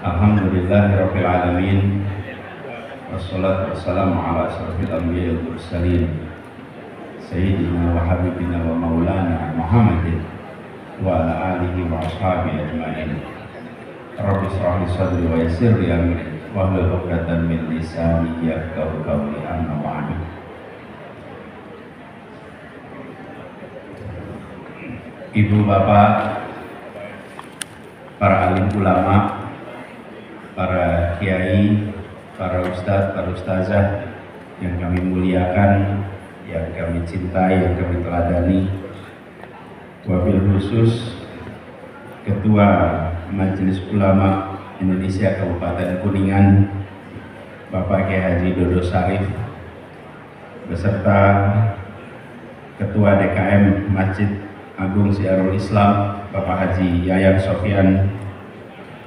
Alhamdulillahirabbil alamin. Wassalatu wassalamu ala asyrofil anbiya'i wal mursalin sayyidina wa habibina wa maulana Muhammadin wa ala alihi wa ashabihi ajma'in. Rabbi shrah li sadri wa yassir li amri wahlul 'uqdatam min lisani yafqahu qawli. Amma ba'du. Ibu bapak, para alim ulama, para kiai, para ustadz, para ustazah yang kami muliakan, yang kami cintai, yang kami teladani, wabil khusus Ketua Majelis Ulama Indonesia Kabupaten Kuningan, Bapak Kiai Haji Dodo Sarif, beserta Ketua DKM Masjid Agung Syiarul Islam, Bapak Haji Yayan Sofyan,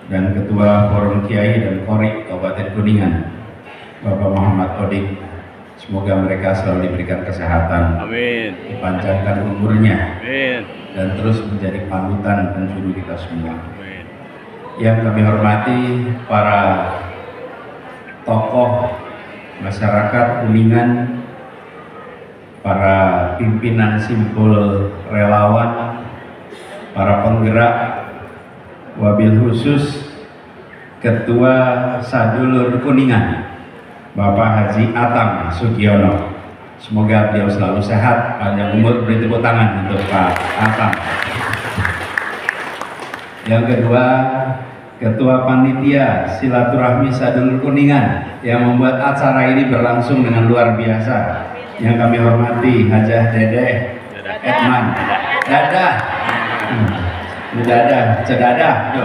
dan Ketua Forum Kiai dan Qori Kabupaten Kuningan, Bapak Muhammad Odik. Semoga mereka selalu diberikan kesehatan, amin, dipanjangkan umurnya, amin, dan terus menjadi panutan penjuru kita semua. amin. Yang kami hormati para tokoh masyarakat Kuningan, para pimpinan simpul relawan, para penggerak, wabil khusus Ketua Sadulur Kuningan, Bapak Haji Atam Sugiono. Semoga beliau selalu sehat, panjang umur. Beri tepuk tangan untuk Pak Atam. Yang kedua, Ketua Panitia Silaturahmi Sadulur Kuningan yang membuat acara ini berlangsung dengan luar biasa, yang kami hormati Hajah Dedeh Edman Dadah Dadah Cedadah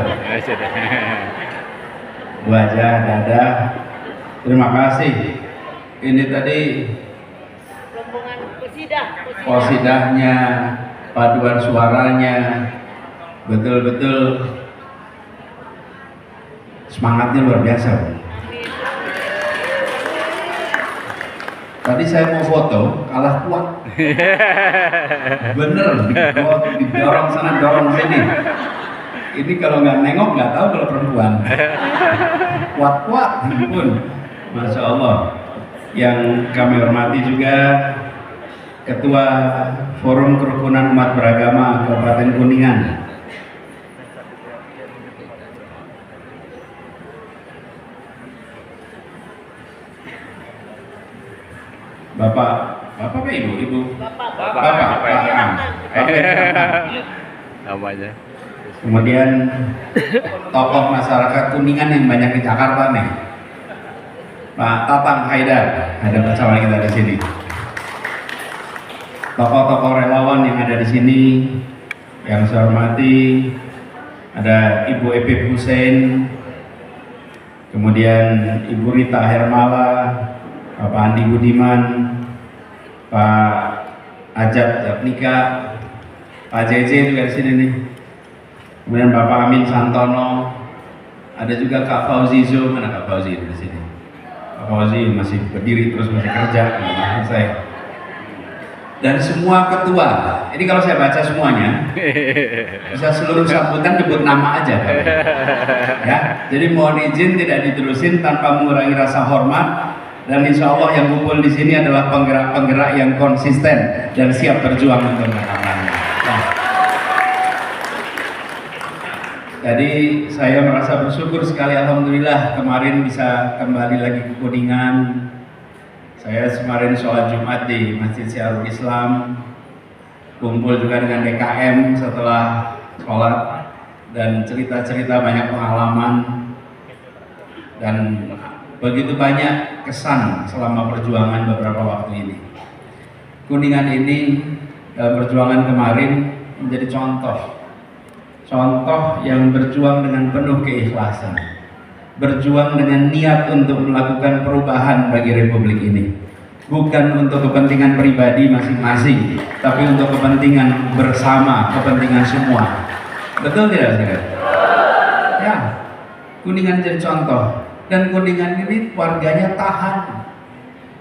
Bu Hajah Dadah, terima kasih. Ini tadi qosidahnya, paduan suaranya betul-betul semangatnya luar biasa. Tadi saya mau foto, kalah kuat. Bener, didorong sana, dorong sini. Ini kalau nggak nengok nggak tahu kalau perempuan. Kuat-kuat, pun, masya Allah. Yang kami hormati juga Ketua Forum Kerukunan Umat Beragama Kabupaten Kuningan, Bapak apa Ibu? Bapak. Namanya. Kemudian tokoh masyarakat Kuningan yang banyak di Jakarta nih, Pak Tatang Haidar ada bersama kita di sini. Tokoh-tokoh relawan yang ada di sini yang saya hormati, ada Ibu Epip Hussein, kemudian Ibu Rita Hermala, Bapak Andi Budiman, Pak Ajat Japnika, Pak JJ juga di sini nih. Kemudian Bapak Amin Santono, ada juga Kak Fauzi Zo. Mana Kak Fauzi di sini? Kak Fauzi masih berdiri terus, masih kerja, maafin saya. Dan semua ketua, ini kalau saya baca semuanya, bisa seluruh sambutan nyebut nama aja, ya. Jadi mohon izin tidak diterusin tanpa mengurangi rasa hormat. Dan insya Allah yang kumpul di sini adalah penggerak-penggerak yang konsisten dan siap berjuang untuk menangani. Jadi saya merasa bersyukur sekali, alhamdulillah kemarin bisa kembali lagi ke Kuningan. Saya kemarin sholat Jumat di Masjid Syiarul Islam, kumpul juga dengan DKM setelah sholat, dan cerita-cerita banyak pengalaman dan begitu banyak kesan selama perjuangan beberapa waktu ini. Kuningan ini dalam perjuangan kemarin menjadi contoh yang berjuang dengan penuh keikhlasan, berjuang dengan niat untuk melakukan perubahan bagi Republik ini, bukan untuk kepentingan pribadi masing-masing, tapi untuk kepentingan bersama, kepentingan semua. Betul tidak, saudara? Ya, Kuningan jadi contoh. Dan Kuningan ini warganya tahan,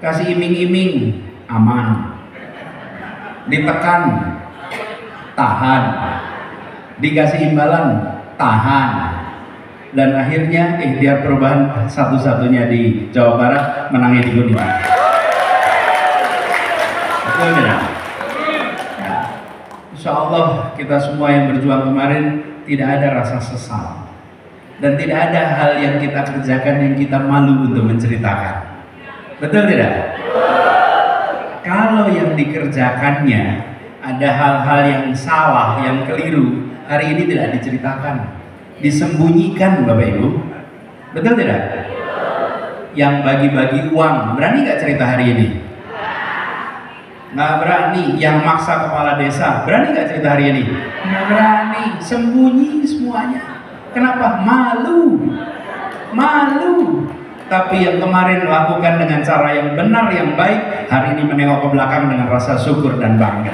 kasih iming-iming, aman, ditekan, tahan, dikasih imbalan, tahan, dan akhirnya ikhtiar perubahan satu-satunya di Jawa Barat menangnya di Budiman. Betul tidak? Ya. Insya Allah kita semua yang berjuang kemarin tidak ada rasa sesal dan tidak ada hal yang kita kerjakan yang kita malu untuk menceritakan. Betul tidak? Kalau yang dikerjakannya ada hal-hal yang salah, yang keliru, hari ini tidak diceritakan, disembunyikan Bapak Ibu. Betul tidak? Yang bagi-bagi uang, berani nggak cerita hari ini? Nggak berani. Yang maksa kepala desa, berani nggak cerita hari ini? Nggak berani, sembunyi semuanya. Kenapa? Malu. Malu. Tapi yang kemarin melakukan dengan cara yang benar, yang baik, hari ini menengok ke belakang dengan rasa syukur dan bangga.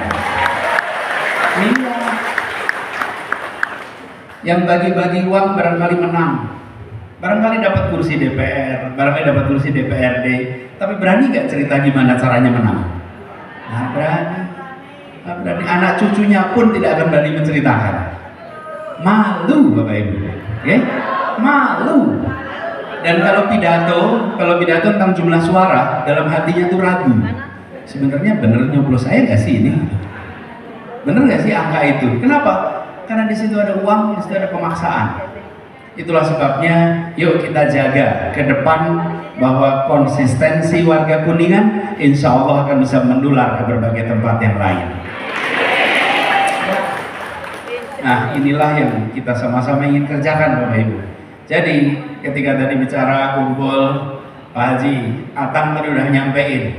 Iya. Yang bagi-bagi uang barangkali menang, barangkali dapat kursi DPR, barangkali dapat kursi DPRD, tapi berani nggak cerita gimana caranya menang? Nggak berani. Nggak berani. Anak cucunya pun tidak akan berani menceritakan. Malu Bapak Ibu, ya? Malu. Dan kalau pidato tentang jumlah suara, dalam hatinya tuh ragu. Sebenarnya bener nyoblos saya nggak sih ini? Bener nggak sih angka itu? Kenapa? Karena di situ ada uang, di situ ada pemaksaan. Itulah sebabnya, yuk kita jaga ke depan bahwa konsistensi warga Kuningan, insya Allah akan bisa mendular ke berbagai tempat yang lain. Nah, inilah yang kita sama-sama ingin kerjakan Bapak Ibu. Jadi ketika tadi bicara kumpul, Pak Haji Atang tadi udah nyampein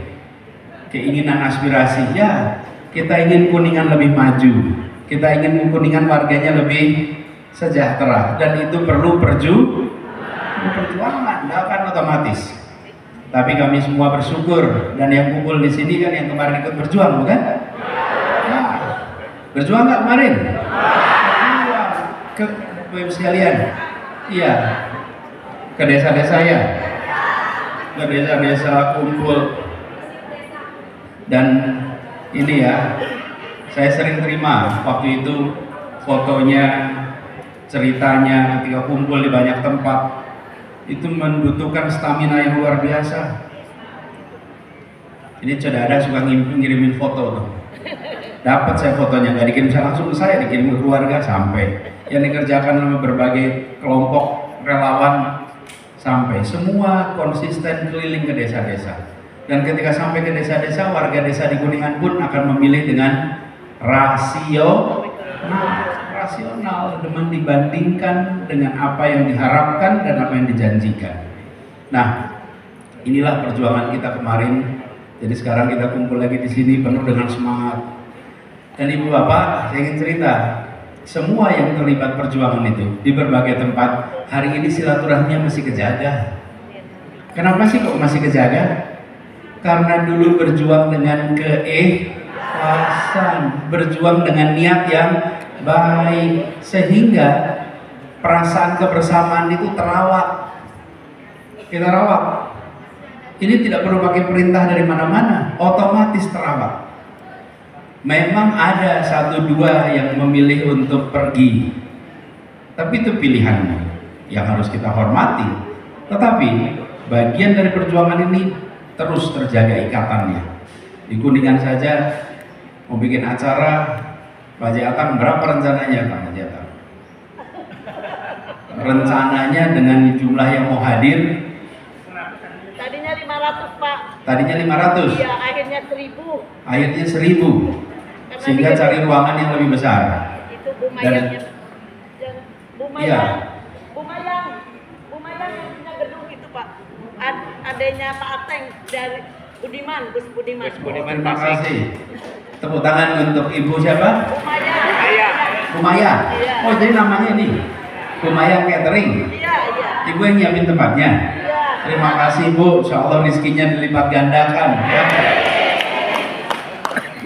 keinginan aspirasi, ya kita ingin Kuningan lebih maju, kita ingin Kuningan warganya lebih sejahtera, dan itu perlu perjuangan, tidak akan otomatis. Tapi kami semua bersyukur, dan yang kumpul di sini kan yang kemarin ikut berjuang, bukan? Nah, berjuang nggak kemarin? Berjuang ke Bapak sekalian. Iya, ke desa-desa ya, ke desa-desa kumpul. Dan ini ya, saya sering terima waktu itu fotonya, ceritanya ketika kumpul di banyak tempat. Itu membutuhkan stamina yang luar biasa. Ini sudah ada suka ngirimin foto tuh. Dapat saya fotonya, nggak dikirim saya langsung ke saya, dikirim ke keluarga sampai. Yang dikerjakan oleh berbagai kelompok relawan sampai. Semua konsisten keliling ke desa-desa. Dan ketika sampai ke desa-desa, warga desa di Kuningan pun akan memilih dengan rasional dibandingkan dengan apa yang diharapkan dan apa yang dijanjikan. Nah, inilah perjuangan kita kemarin. Jadi sekarang kita kumpul lagi di sini penuh dengan semangat. Dan Ibu Bapak, saya ingin cerita, semua yang terlibat perjuangan itu di berbagai tempat, hari ini silaturahminya masih kejaga. Kenapa sih kok masih kejaga? Karena dulu berjuang dengan keikhlasan, berjuang dengan niat yang baik, sehingga perasaan kebersamaan itu terawat. Kita rawat. Ini tidak perlu pakai perintah dari mana-mana, otomatis terawat. Memang ada satu dua yang memilih untuk pergi, tapi itu pilihannya yang harus kita hormati. Tetapi bagian dari perjuangan ini terus terjaga ikatannya. Di Kuningan saja mau bikin acara, Pak Haji Atang berapa rencananya Pak Haji Atang? Rencananya dengan jumlah yang mau hadir? Tadinya 500 Pak. Tadinya 500? Iya, akhirnya 1000. Akhirnya 1000. Sehingga cari ruangan yang lebih besar. Itu Bu Mayang yang Bu Mayang. Iya. Bu Mayang yang punya gedung itu Pak. Adanya Pak Ateng dari Budiman, Gus Budiman. Terima kasih. Tepuk tangan untuk Ibu siapa? Bu Mayang. Bu Mayang. Iya. Oh, jadi namanya ini Bu Mayang Catering. Iya. Ibu yang nyiapin tempatnya. Iya. Terima kasih Bu, insya Allah rizkinya dilipat gandakan ya.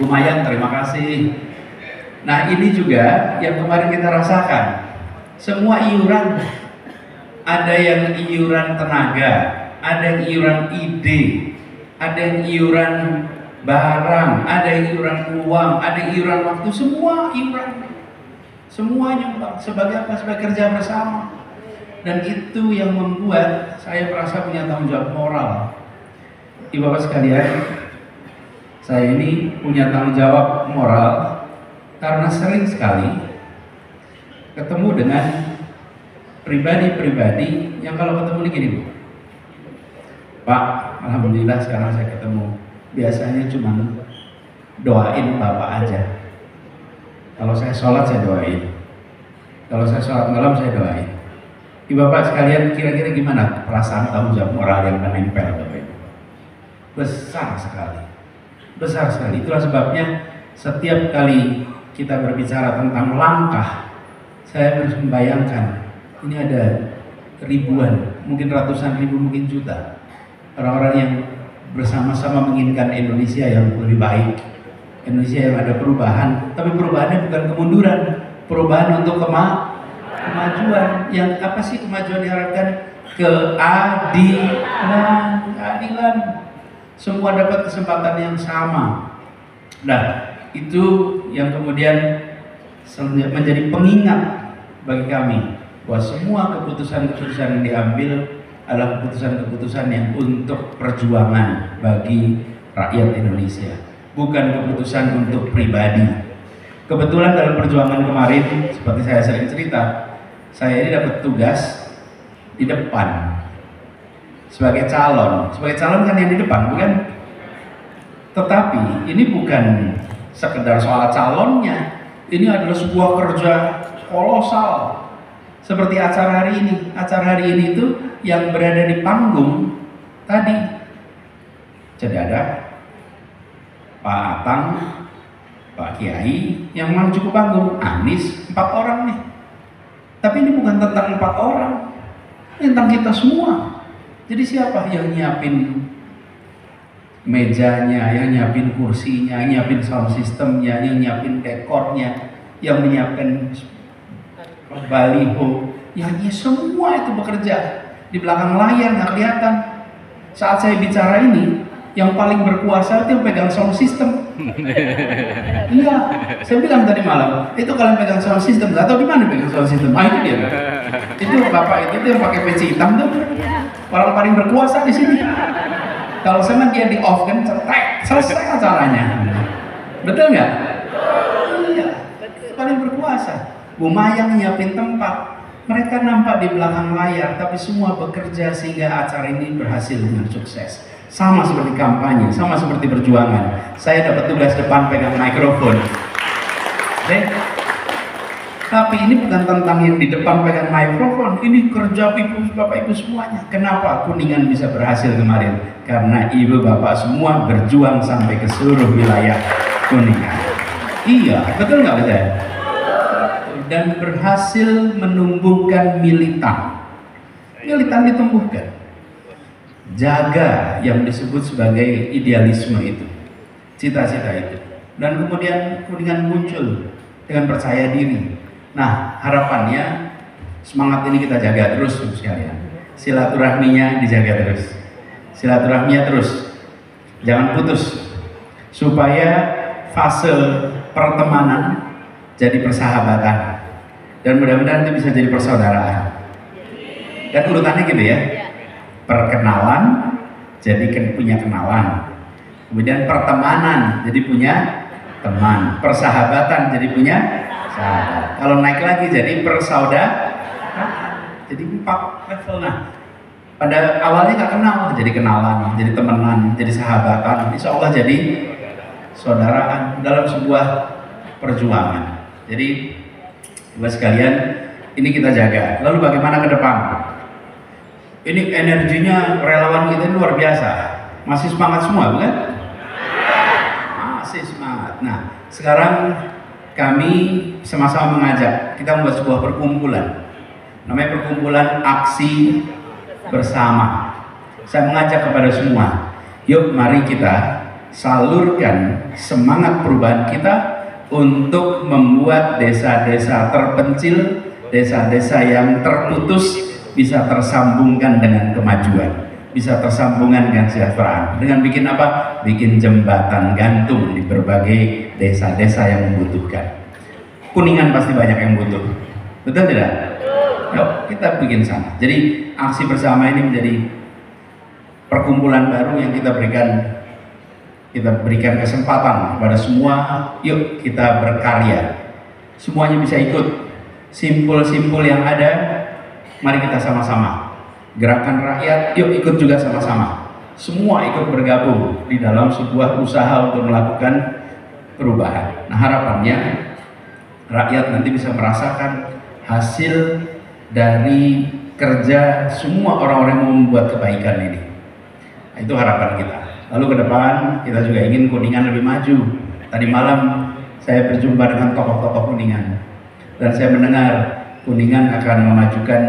Bu Mayang, terima kasih. Nah, ini juga yang kemarin kita rasakan. Semua iuran, ada yang iuran tenaga, ada yang iuran ide, ada yang iuran barang, ada yang iuran uang, ada yang iuran waktu, semua iuran. Semua nyumbang. Sebagai apa? Sebagai kerja bersama. Dan itu yang membuat saya merasa punya tanggung jawab moral. Ibu bapak sekalian, saya ini punya tanggung jawab moral karena sering sekali ketemu dengan pribadi-pribadi yang kalau ketemu ini gini, Bu. Pak, alhamdulillah sekarang saya ketemu. Biasanya cuma doain Bapak aja. Kalau saya sholat saya doain. Kalau saya sholat malam saya doain. Ibu bapak sekalian, kira-kira gimana perasaan tanggung jawab moral yang menempel Bapak Ibu? Besar sekali. Besar sekali. Itulah sebabnya setiap kali kita berbicara tentang langkah, saya harus membayangkan ini ada ribuan, mungkin ratusan ribu, mungkin juta orang-orang yang bersama-sama menginginkan Indonesia yang lebih baik, Indonesia yang ada perubahan. Tapi perubahannya bukan kemunduran, perubahan untuk kemajuan. Yang apa sih kemajuan diharapkan? Keadilan. Semua dapat kesempatan yang sama. Nah, itu yang kemudian menjadi pengingat bagi kami bahwa semua keputusan-keputusan yang diambil adalah keputusan-keputusan yang untuk perjuangan bagi rakyat Indonesia, bukan keputusan untuk pribadi. Kebetulan dalam perjuangan kemarin, seperti saya sering cerita, saya ini dapat tugas di depan sebagai calon kan yang di depan, bukan? Tetapi ini bukan sekedar soal calonnya, ini adalah sebuah kerja kolosal. Seperti acara hari ini. Acara hari ini itu yang berada di panggung tadi. Jadi ada Pak Atang, Pak Kiai, yang maju ke panggung, Anies, 4 orang nih. Tapi ini bukan tentang 4 orang, ini tentang kita semua. Jadi siapa yang nyiapin mejanya, yang nyiapin kursinya, yang nyiapin sound systemnya, yang nyiapin dekornya, yang menyiapkan baliho, yang semua itu bekerja di belakang layar, nggak kelihatan. Saat saya bicara ini, yang paling berkuasa itu yang pegang sound system. Iya, saya bilang tadi malam, itu kalian pegang sound system, nggak tahu di mana pegang sound system. Itu dia. Itu bapak itu yang pakai peci hitam tuh, orang paling berkuasa di sini. Kalau sama dia di off kan, cetek, selesai acaranya. Betul nggak? Iya, paling berkuasa. Bu Mayang nyiapin tempat, mereka nampak di belakang layar, tapi semua bekerja sehingga acara ini berhasil dengan sukses. Sama seperti kampanye, sama seperti perjuangan. Saya dapat tugas depan pegang mikrofon. Tapi ini bukan tentang yang di depan pegang mikrofon, ini kerja ibu bapak ibu semuanya. Kenapa Kuningan bisa berhasil kemarin? Karena ibu bapak semua berjuang sampai ke seluruh wilayah Kuningan. Iya, betul nggak betul? Dan berhasil menumbuhkan militan. Militan ditumbuhkan. Jaga yang disebut sebagai idealisme itu, cita-cita itu. Dan kemudian Kuningan muncul dengan percaya diri. Nah, harapannya semangat ini kita jaga terus sekalian. Silaturahminya dijaga terus. Silaturahminya terus. Jangan putus. Supaya fase pertemanan jadi persahabatan. Dan mudah-mudahan itu bisa jadi persaudaraan. Dan urutannya gitu ya. Perkenalan jadi punya kenalan. Kemudian pertemanan jadi punya teman. Persahabatan jadi punya sahabat. Kalau naik lagi jadi persaudaraan. Jadi 4 level. Nah, pada awalnya nggak kenal, jadi kenalan, jadi temenan, jadi sahabatan. Insya Allah jadi saudaraan dalam sebuah perjuangan. Jadi buat sekalian, ini kita jaga. Lalu bagaimana ke depan? Ini energinya relawan kita luar biasa. Masih semangat semua, bukan? Masih semangat. Nah, sekarang kami sama-sama mengajak. Kita membuat sebuah perkumpulan. Namanya perkumpulan aksi bersama. Saya mengajak kepada semua. Yuk, mari kita salurkan semangat perubahan kita untuk membuat desa-desa terpencil, desa-desa yang terputus bisa tersambungkan dengan kemajuan, bisa tersambungkan dengan kesejahteraan. Dengan bikin apa? Bikin jembatan gantung di berbagai desa-desa yang membutuhkan. Kuningan pasti banyak yang butuh, betul tidak? Yuk kita bikin sama. Jadi aksi bersama ini menjadi perkumpulan baru yang kita berikan kesempatan kepada semua. Yuk kita berkarya, semuanya bisa ikut. Simpul-simpul yang ada, mari kita sama-sama. Gerakan rakyat, yuk ikut juga sama-sama. Semua ikut bergabung di dalam sebuah usaha untuk melakukan perubahan. Nah, harapannya rakyat nanti bisa merasakan hasil dari kerja semua orang-orang yang membuat kebaikan ini. Nah, itu harapan kita. Lalu ke depan kita juga ingin Kuningan lebih maju. Tadi malam saya berjumpa dengan tokoh-tokoh Kuningan dan saya mendengar Kuningan akan memajukan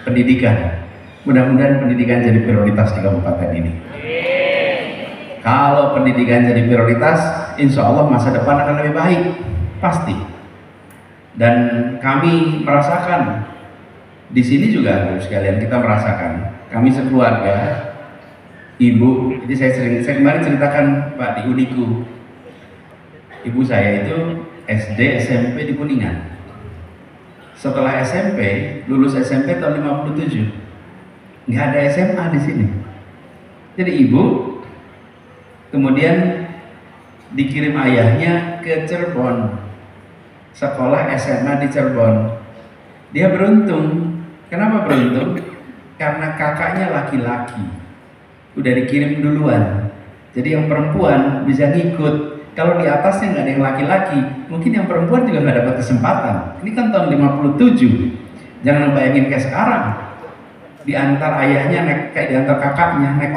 pendidikan. Mudah-mudahan pendidikan jadi prioritas di kabupaten ini. Kalau pendidikan jadi prioritas, insya Allah masa depan akan lebih baik, pasti. Dan kami merasakan di sini juga, Bapak sekalian, kita merasakan. Kami sekeluarga, ibu, jadi saya kemarin ceritakan Pak di Uniku. Ibu saya itu SD, SMP di Kuningan. Setelah SMP, lulus SMP tahun 57, nggak ada SMA di sini. Jadi ibu kemudian dikirim ayahnya ke Cirebon, sekolah SMA di Cirebon. Dia beruntung. Kenapa beruntung? Karena kakaknya laki-laki, udah dikirim duluan. Jadi yang perempuan bisa ngikut. Kalau di atasnya nggak ada yang laki-laki, mungkin yang perempuan juga nggak dapat kesempatan. Ini kan tahun 57. Jangan bayangin kayak sekarang. Diantar ayahnya diantar kakaknya naik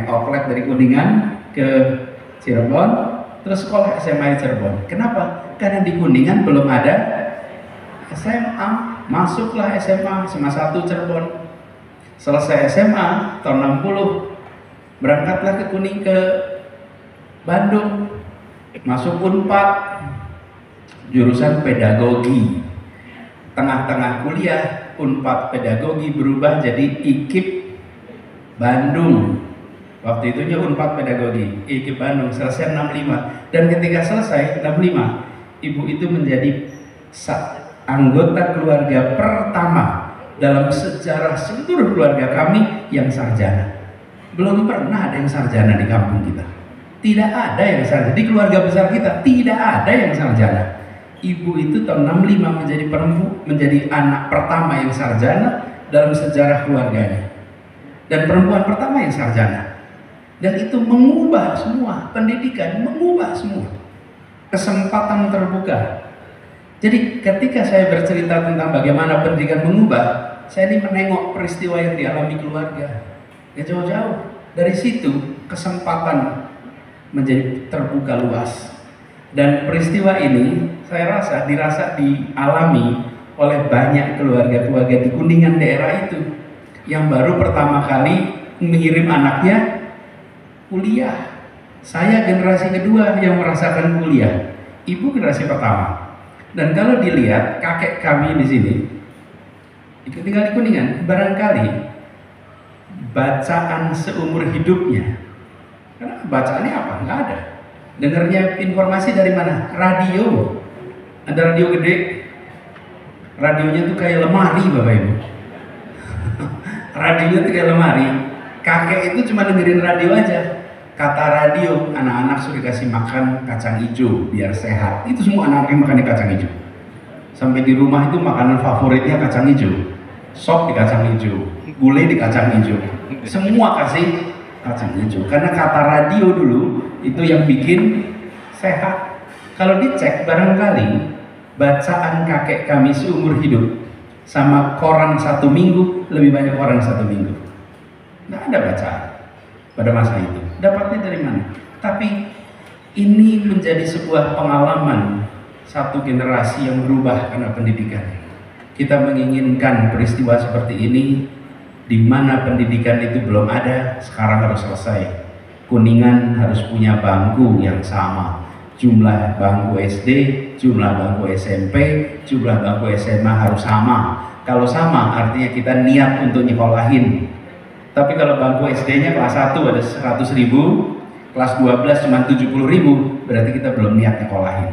oplet dari Kuningan ke Cirebon, terus sekolah SMA di Cirebon. Kenapa? Karena di Kuningan belum ada SMA. Masuklah SMA 1 Cirebon. Selesai SMA tahun 60, berangkatlah ke Bandung, masuk Unpad, jurusan pedagogi. Tengah-tengah kuliah, Unpad pedagogi berubah jadi IKIP Bandung. Waktu itu Unpad pedagogi, IKIP Bandung, selesai 65. Dan ketika selesai 65, ibu itu menjadi anggota keluarga pertama dalam sejarah seluruh keluarga kami yang sarjana. Belum pernah ada yang sarjana di kampung kita. Tidak ada yang sarjana di keluarga besar kita, tidak ada yang sarjana. Ibu itu tahun 65 menjadi anak pertama yang sarjana dalam sejarah keluarganya, dan perempuan pertama yang sarjana. Dan itu mengubah semua pendidikan, mengubah semua kesempatan terbuka. Jadi ketika saya bercerita tentang bagaimana pendidikan mengubah, saya ini menengok peristiwa yang dialami keluarga. Ya jauh-jauh dari situ kesempatan menjadi terbuka luas. Dan peristiwa ini saya rasa dialami oleh banyak keluarga-keluarga di Kuningan daerah itu yang baru pertama kali mengirim anaknya kuliah. Saya generasi kedua yang merasakan kuliah, ibu generasi pertama. Dan kalau dilihat kakek kami di sini tinggal di Kuningan, barangkali bacaan seumur hidupnya. Karena bacaannya apa? Nggak ada. Dengarnya informasi dari mana? Radio. Ada radio gede. Radionya tuh kayak lemari, Bapak Ibu. Radionya tuh kayak lemari. Kakek itu cuma dengerin radio aja. Kata radio, anak-anak sudah kasih makan kacang hijau biar sehat. Itu semua anak-anak yang makannya kacang hijau. Sampai di rumah itu makanan favoritnya kacang hijau. Sop di kacang hijau, gulai di kacang hijau. Semua kasih kacang hijau. Karena kata radio dulu itu yang bikin sehat. Kalau dicek barangkali bacaan kakek kami seumur hidup sama koran 1 minggu lebih banyak koran 1 minggu. Nggak ada bacaan pada masa itu. Dapatnya dari mana? Tapi ini menjadi sebuah pengalaman satu generasi yang berubah karena pendidikan. Kita menginginkan peristiwa seperti ini di mana pendidikan itu belum ada, sekarang harus selesai. Kuningan harus punya bangku yang sama. Jumlah bangku SD, jumlah bangku SMP, jumlah bangku SMA harus sama. Kalau sama artinya kita niat untuk nyekolahin. Tapi kalau bangku SD-nya kelas 1 ada 100.000, kelas 12 cuma 70.000, berarti kita belum niat nyekolahin.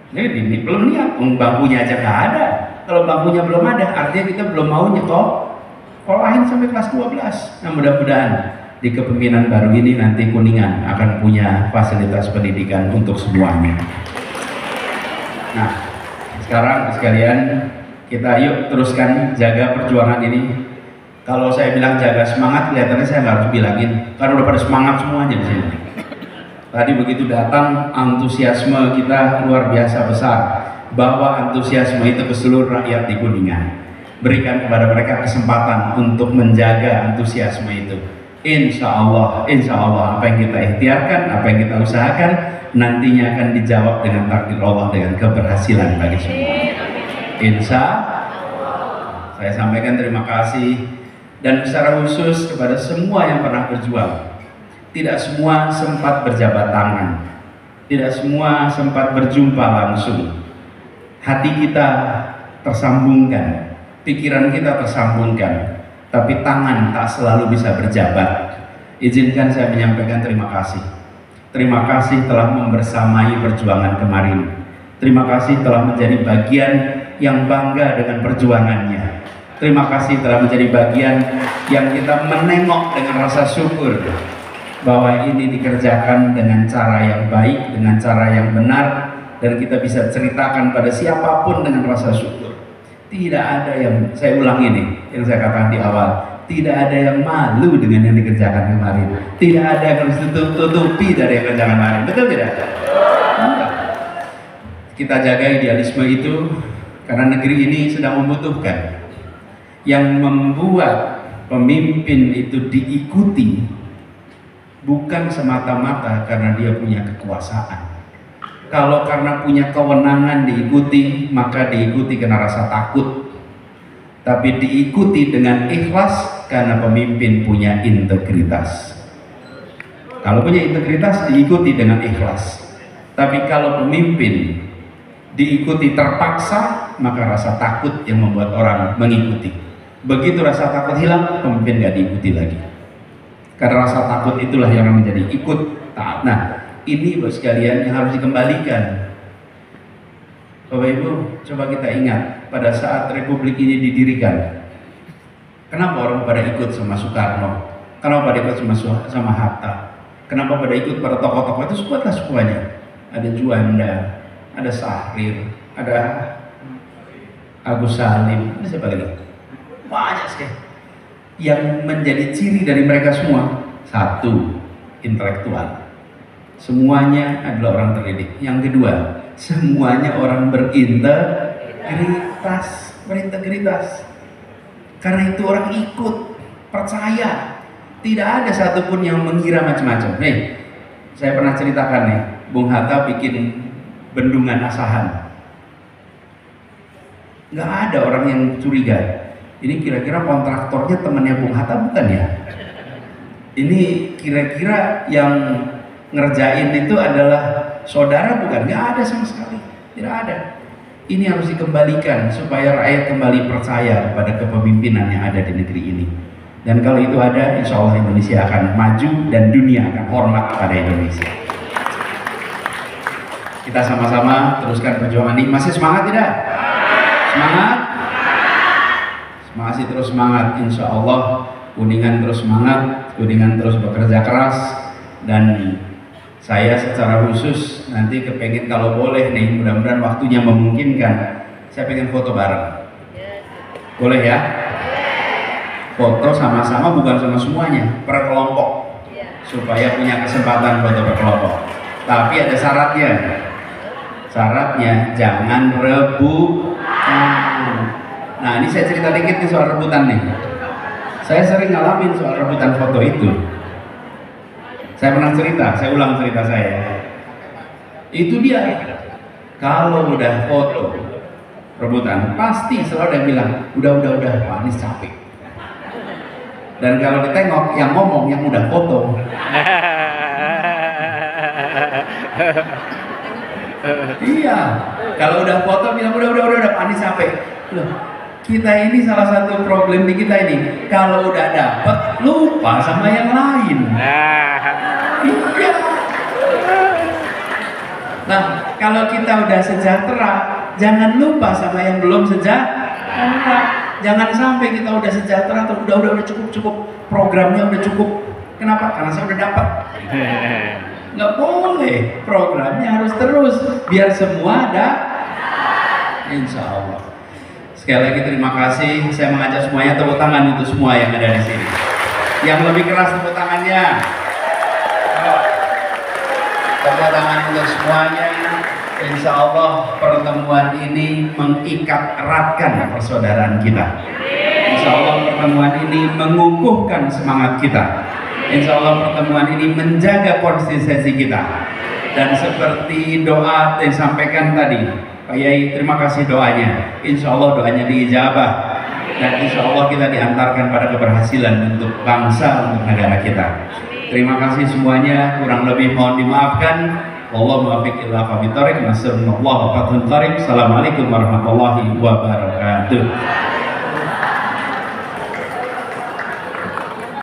Jadi belum niat, bangkunya aja nggak ada. Kalau bangkunya belum ada, artinya kita belum mau nyekolahin sampai kelas 12. Nah, mudah-mudahan di kepemimpinan baru ini nanti Kuningan akan punya fasilitas pendidikan untuk semuanya. Nah, sekarang sekalian kita yuk teruskan jaga perjuangan ini. Kalau saya bilang jaga semangat, kelihatannya saya nggak harus bilangin, karena udah pada semangat semuanya di sini. Tadi begitu datang, antusiasme kita luar biasa besar. Bawa antusiasme itu ke seluruh rakyat di Kuningan. Berikan kepada mereka kesempatan untuk menjaga antusiasme itu. Insya Allah apa yang kita ikhtiarkan, apa yang kita usahakan, nantinya akan dijawab dengan takdir Allah, dengan keberhasilan bagi semua. Insya Allah. Saya sampaikan terima kasih dan secara khusus kepada semua yang pernah berjuang. Tidak semua sempat berjabat tangan, tidak semua sempat berjumpa langsung. Hati kita tersambungkan, pikiran kita tersambungkan, tapi tangan tak selalu bisa berjabat. Izinkan saya menyampaikan terima kasih. Terima kasih telah membersamai perjuangan kemarin. Terima kasih telah menjadi bagian yang bangga dengan perjuangannya. Terima kasih telah menjadi bagian yang kita menengok dengan rasa syukur bahwa ini dikerjakan dengan cara yang baik, dengan cara yang benar, dan kita bisa ceritakan pada siapapun dengan rasa syukur. Tidak ada yang, saya ulangi nih, yang saya katakan di awal, tidak ada yang malu dengan yang dikerjakan kemarin. Tidak ada yang harus tutupi dari yang dikerjakan kemarin. Betul tidak? Kita jaga idealisme itu karena negeri ini sedang membutuhkan. Yang membuat pemimpin itu diikuti bukan semata-mata karena dia punya kekuasaan. Kalau karena punya kewenangan diikuti, maka diikuti karena rasa takut. Tapi diikuti dengan ikhlas karena pemimpin punya integritas. Kalau punya integritas diikuti dengan ikhlas. Tapi kalau pemimpin diikuti terpaksa, maka rasa takut yang membuat orang mengikuti. Begitu rasa takut hilang, pemimpin gak diikuti lagi. Karena rasa takut itulah yang menjadi ikut taat. Nah, ini bos sekalian yang harus dikembalikan. Bapak Ibu, coba kita ingat pada saat Republik ini didirikan, kenapa orang pada ikut sama Soekarno? Kenapa pada ikut sama Hatta? Kenapa pada ikut pada tokoh-tokoh itu? Semuanya. Ada Juanda, ada Sahrir, ada Agus Salim, ada siapa lagi? Banyak sekali. Yang menjadi ciri dari mereka semua, satu, intelektual. Semuanya adalah orang terdidik. Yang kedua, semuanya orang berintegritas. Karena itu orang ikut, percaya. Tidak ada satupun yang mengira macam-macam. Nih, saya pernah ceritakan nih, Bung Hatta bikin bendungan Asahan. Nggak ada orang yang curiga. Ini kira-kira kontraktornya temannya Bung Hatta bukan ya? Ini kira-kira yang ngerjain itu adalah saudara bukan? Nggak ada sama sekali, tidak ada. Ini harus dikembalikan supaya rakyat kembali percaya kepada kepemimpinan yang ada di negeri ini. Dan kalau itu ada, insya Allah Indonesia akan maju dan dunia akan hormat pada Indonesia. Kita sama-sama teruskan perjuangan ini. Masih semangat tidak? Semangat? Masih terus semangat, insya Allah Kuningan terus semangat, Kuningan terus bekerja keras. Dan saya secara khusus nanti kepengen kalau boleh nih, mudah-mudahan waktunya memungkinkan, saya pengen foto bareng. Boleh ya? Foto sama-sama, bukan sama semuanya, per kelompok, supaya punya kesempatan foto per kelompok. Tapi ada syaratnya. Syaratnya jangan rebutan. Nah, ini saya cerita dikit nih soal rebutan nih. Saya sering ngalamin soal rebutan foto itu. Saya pernah cerita, saya ulang cerita saya. Itu dia. Kalau udah foto rebutan, pasti selalu ada yang bilang, udah, Pak Anies capek. Dan kalau ditengok, yang ngomong yang udah foto. Iya, kalau udah foto bilang udah Pak Anies capek. Loh, kita ini salah satu problem di kita ini, kalau udah dapet lupa sama yang lain. Iya. Nah, kalau kita udah sejahtera, Jangan lupa sama yang belum sejahtera. Jangan sampai kita udah sejahtera atau udah cukup programnya udah cukup. Kenapa? Karena saya udah dapat. Nggak boleh, programnya harus terus biar semua ada. Insya Allah. Sekali lagi terima kasih. Saya mengajak semuanya tepuk tangan untuk semua yang ada di sini. Yang lebih keras tepuk tangannya. Tepuk tangan untuk semuanya. Insya Allah pertemuan ini mengikat eratkan persaudaraan kita. Insya Allah pertemuan ini mengukuhkan semangat kita. Insya Allah pertemuan ini menjaga konsistensi kita. Dan seperti doa yang disampaikan tadi, Pak Yai, terima kasih doanya. Insya Allah doanya diijabah. Dan insya Allah kita diantarkan pada keberhasilan untuk bangsa, untuk negara kita. Terima kasih semuanya. Kurang lebih mohon dimaafkan. Wallahu muwaffiq ila aqwamit thoriq. Nasrullah wa fathun qarib. Assalamualaikum warahmatullahi wabarakatuh.